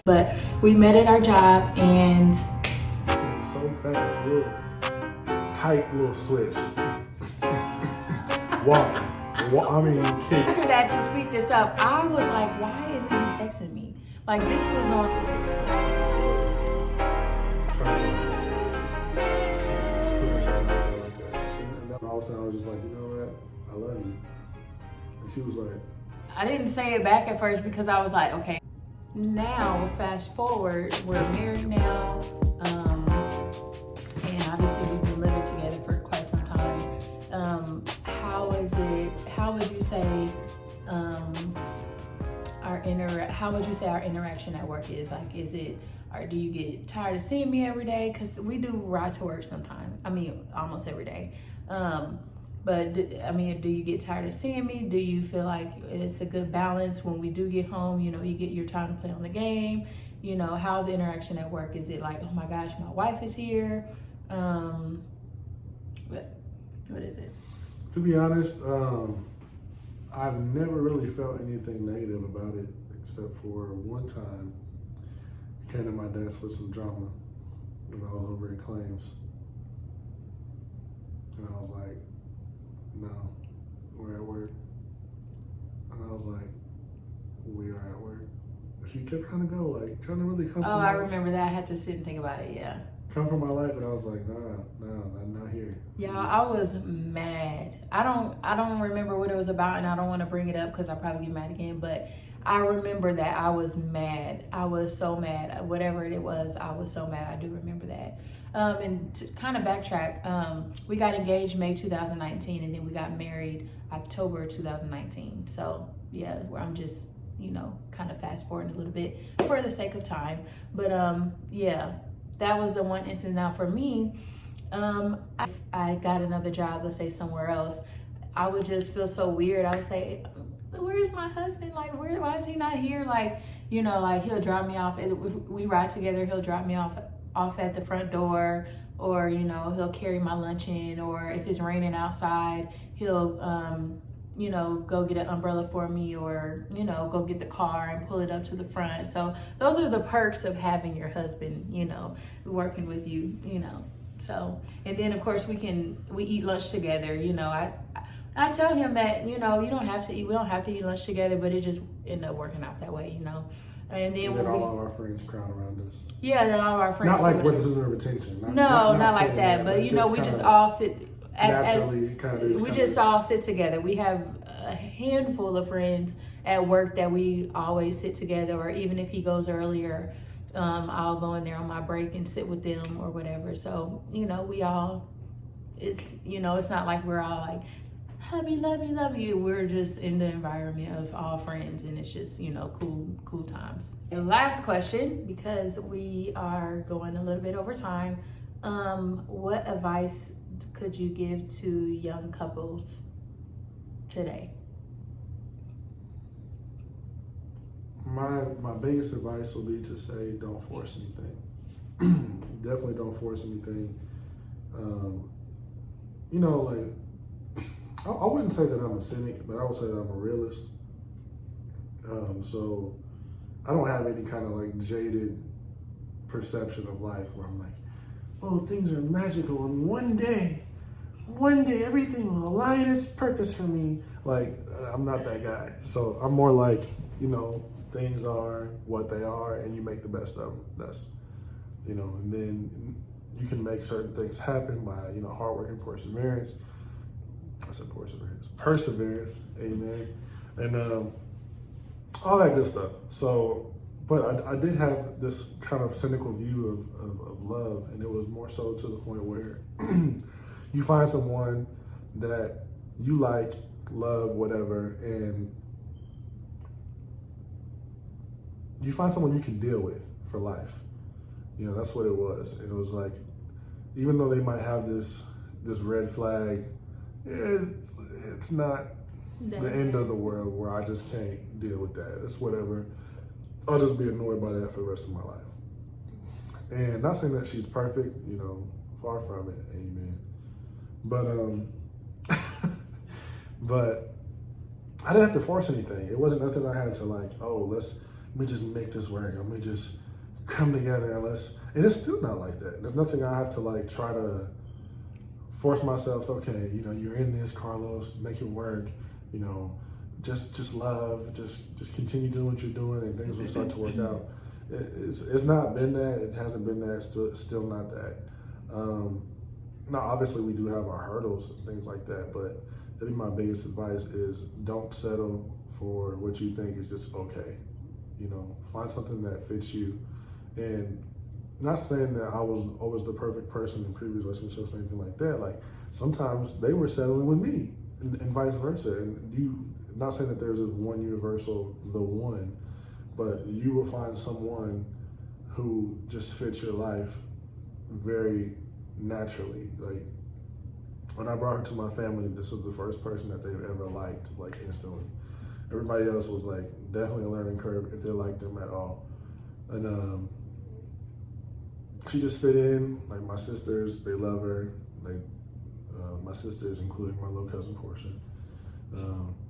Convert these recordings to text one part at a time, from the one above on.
But we met at our job and so fast, little tight little switch. Just walking. I mean, kick. after that, to speak this up, I was like, why isn't he texting me? Like, this was on. Just put herself out there like that. And then all of a sudden I was just like, you know what? I love you. And she was like, I didn't say it back at first because I was like, okay. Now, fast forward, we're married now. And obviously we've been living together for quite some time. How would you say our interaction at work is? Like, or do you get tired of seeing me every day? Because we do ride to work sometimes. I mean, almost every day. But do you get tired of seeing me? Do you feel like it's a good balance when we do get home? You know, you get your time to play on the game. You know, how's the interaction at work? Is it like, oh my gosh, my wife is here? What is it? to be honest, I've never really felt anything negative about it, except for one time it came to my desk with some drama, all over in claims. And I was like, no, we're at work. And I was like, we are at work. And she kept trying to go, like, trying to really come Oh, I remember that. I had to sit and think about it, yeah. Come from my life, and I was like, no, I'm not here. Yeah, I was mad. I don't remember what it was about, and I don't want to bring it up because I'll probably get mad again, but I remember that I was mad. I was so mad. Whatever it was, I was so mad. I do remember that. And to kind of backtrack, we got engaged May 2019, and then we got married October 2019. So, yeah, where I'm just, kind of fast forwarding a little bit for the sake of time. But, yeah, that was the one instance. Now, for me, I got another job, let's say somewhere else, I would just feel so weird. I would say, where's my husband? Like, why is he not here? Like, he'll drop me off. If we ride together, he'll drop me off at the front door, or, he'll carry my lunch in, or if it's raining outside, he'll, go get an umbrella for me, or, go get the car and pull it up to the front. So those are the perks of having your husband, working with you, So, and then of course we eat lunch together. I tell him that, we don't have to eat lunch together, but it just ended up working out that way, And then all of our friends crowd around us. Yeah, then all of our friends. Not like with a retention. Not like that, but we just all sit. Naturally, we just all sit together. We have a handful of friends at work that we always sit together, or even if he goes earlier, I'll go in there on my break and sit with them or whatever. So, we all, it's not like we're all like, hubby, love you. We're just in the environment of all friends, and it's just, cool times. And last question, because we are going a little bit over time, what advice could you give to young couples today? My biggest advice will be to say, don't force anything. Definitely don't force anything. I wouldn't say that I'm a cynic, but I would say that I'm a realist. So I don't have any kind of like jaded perception of life where I'm like, oh, things are magical, and one day everything will align its purpose for me. Like, I'm not that guy. So I'm more like, things are what they are, and you make the best of them. That's, and then you can make certain things happen by, hard work and perseverance. I said perseverance, amen. And all that good stuff. So, but I did have this kind of cynical view of love, and it was more so to the point where you find someone that you like, love, whatever, and you find someone you can deal with for life. That's what it was. And it was like, even though they might have this red flag, it's not the end of the world where I just can't deal with that. It's whatever. I'll just be annoyed by that for the rest of my life. And not saying that she's perfect, far from it, amen. But but I didn't have to force anything. It wasn't nothing I had to like, oh, let's let me just make this work. Let me just come together and and it's still not like that. There's nothing I have to like try to force myself, okay, you know, you're in this, Carlos, make it work, you know, just love, just continue doing what you're doing and things will start to work out. It's not been that, it hasn't been that, it's still not that. Now, obviously we do have our hurdles and things like that, but I think my biggest advice is don't settle for what you think is just okay. You know, find something that fits you. And not saying that I was always the perfect person in previous relationships or anything like that. Like sometimes they were settling with me and vice versa. And not saying that there's this one universal, the one, but you will find someone who just fits your life very naturally. Like when I brought her to my family, this was the first person that they've ever liked, like instantly. Everybody else was like definitely a learning curve if they liked them at all. And she just fit in. Like my sisters, they love her. Like my sisters, including my little cousin Portia,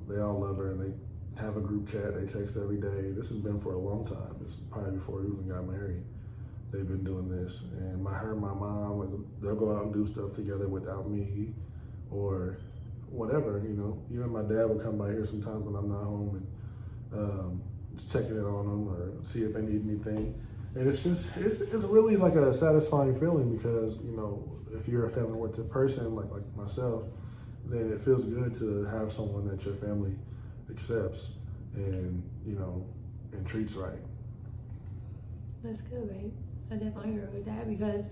they all love her, and they have a group chat. They text every day. This has been for a long time. It's probably before we even got married. They've been doing this, and her and my mom, they'll go out and do stuff together without me, or whatever. You know, even my dad will come by here sometimes when I'm not home and just checking it on them or see if they need anything. And it's really like a satisfying feeling because, you know, if you're a family-oriented person like myself, then it feels good to have someone that your family accepts and, you know, and treats right. That's good, babe. I definitely agree with that because,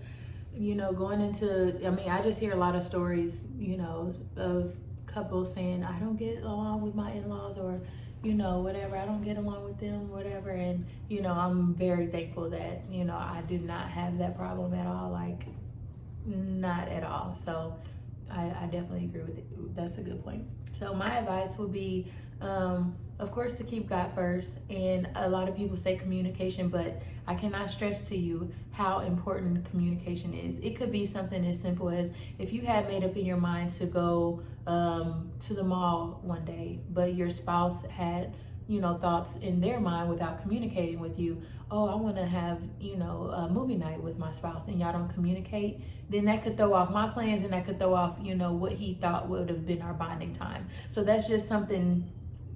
you know, going into, I mean, I just hear a lot of stories, you know, of couples saying, I don't get along with my in-laws or, you know, whatever, I don't get along with them, whatever. And, you know, I'm very thankful that, you know, I do not have that problem at all, like, not at all. So I definitely agree with it. That's a good point. So my advice would be, of course, to keep God first. And a lot of people say communication, but I cannot stress to you how important communication is. It could be something as simple as if you had made up in your mind to go to the mall one day, but your spouse had, you know, thoughts in their mind without communicating with you. Oh, I want to have, you know, a movie night with my spouse, and y'all don't communicate. Then that could throw off my plans, and that could throw off, you know, what he thought would have been our bonding time. So that's just something,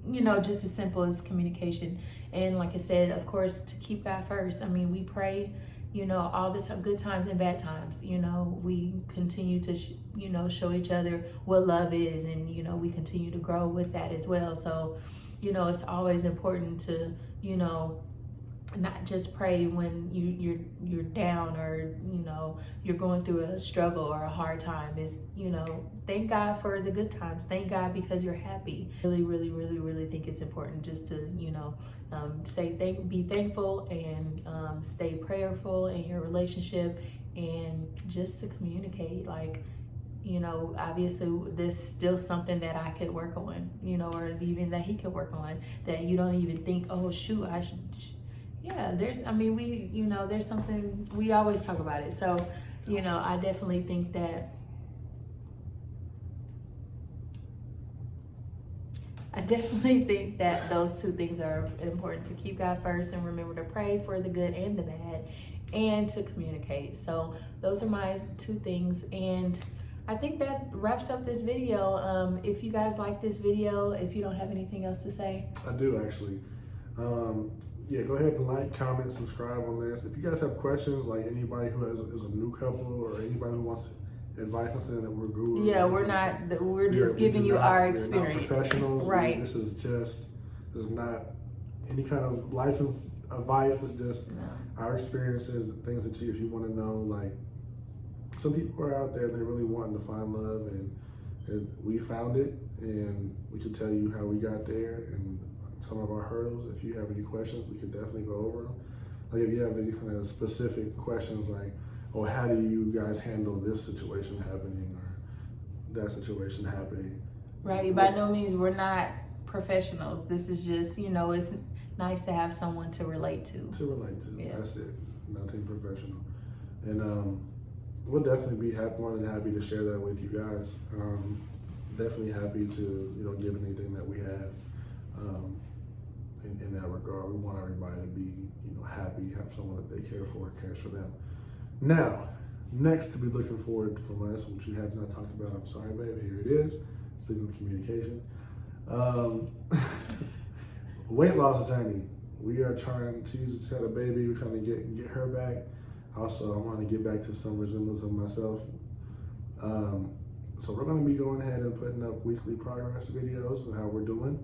you know, just as simple as communication. And like I said, of course, to keep God first. I mean, we pray, you know, all the time, good times and bad times. You know, we continue to, you know, show each other what love is, and, you know, we continue to grow with that as well. So, you know, it's always important to, you know, not just pray when you're down or, you know, you're going through a struggle or a hard time. Is, you know, thank God for the good times. Thank God because you're happy. Really think it's important just to, you know, be thankful and stay prayerful in your relationship, and just to communicate. Like, you know, obviously there's still something that I could work on, you know, or even that he could work on, that you don't even think, oh shoot, I should. Yeah, there's something, we always talk about it. So, you know, I definitely think that those two things are important: to keep God first and remember to pray for the good and the bad, and to communicate. So those are my two things. And I think that wraps up this video. If you guys like this video, if you don't have anything else to say. I do actually. Yeah, go ahead and like, comment, subscribe on this. If you guys have questions, like anybody who is a new couple or anybody who wants advice on something that we're gurus. Yeah, we're just giving you our experience. We're not professionals. Right. This is not any kind of licensed advice. It's just our experiences, things that if you want to know, like some people are out there, they're really wanting to find love, and we found it, and we could tell you how we got there and some of our hurdles. If you have any questions, we could definitely go over them. Like if you have any kind of specific questions, like, oh, how do you guys handle this situation happening or that situation happening? Right. By no means we're not professionals. This is just, you know, it's nice to have someone to relate to. Yeah. That's it. Nothing professional. And we'll definitely be more than happy to share that with you guys. Definitely happy to, you know, give anything that we have. In that regard, we want everybody to have someone that they care for and cares for them. Now, next to be looking forward from us, which we have not talked about, I'm sorry, babe, here it is. Speaking of communication. Weight loss journey. We are trying to use had a baby. We're trying to get her back. Also, I want to get back to some resemblance of myself. So we're going to be going ahead and putting up weekly progress videos of how we're doing,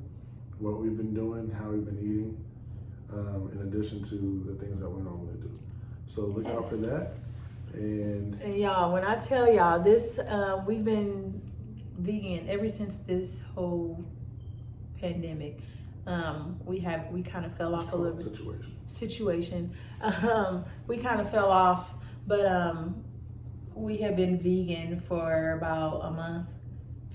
what we've been doing, how we've been eating, in addition to the things that we normally do. So look out for that. And y'all, when I tell y'all this, we've been vegan ever since this whole pandemic. We kind of fell off a little bit. Situation. We kind of fell off, but we have been vegan for about a month,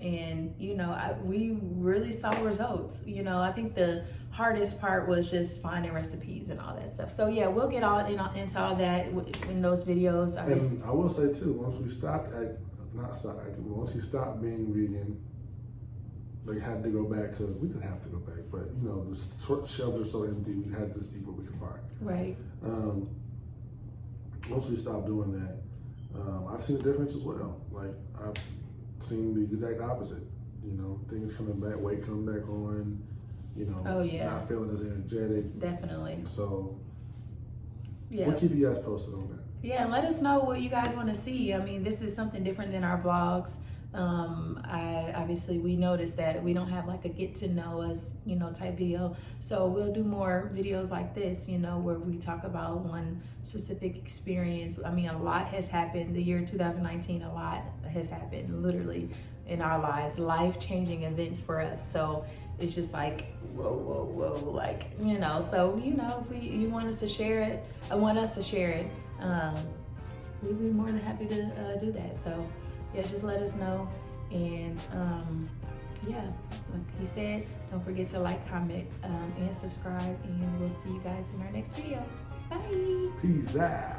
and we really saw results. I think the hardest part was just finding recipes and all that stuff. So yeah, we'll get all into all that in those videos. And I will say too, once you stopped being vegan, they had to go back to, we didn't have to go back, but the shelves are so empty, we had to eat what we could find. Right. Once we stopped doing that, I've seen a difference as well. Like, I've seen the exact opposite. Things coming back, weight coming back on, Oh, yeah. not feeling as energetic. Definitely. So, yeah, we'll keep you guys posted on that. Yeah, and let us know what you guys want to see. I mean, this is something different than our vlogs. Obviously we noticed that we don't have like a get to know us, type video. So we'll do more videos like this, where we talk about one specific experience. I mean, a lot has happened. The year 2019, a lot has happened literally in our lives, life-changing events for us. So it's just like, whoa, like, so, if you want us to share it, we'd be more than happy to do that. So yeah, just let us know. And yeah, like he said, don't forget to like, comment, and subscribe, and we'll see you guys in our next video. Bye. Peace out.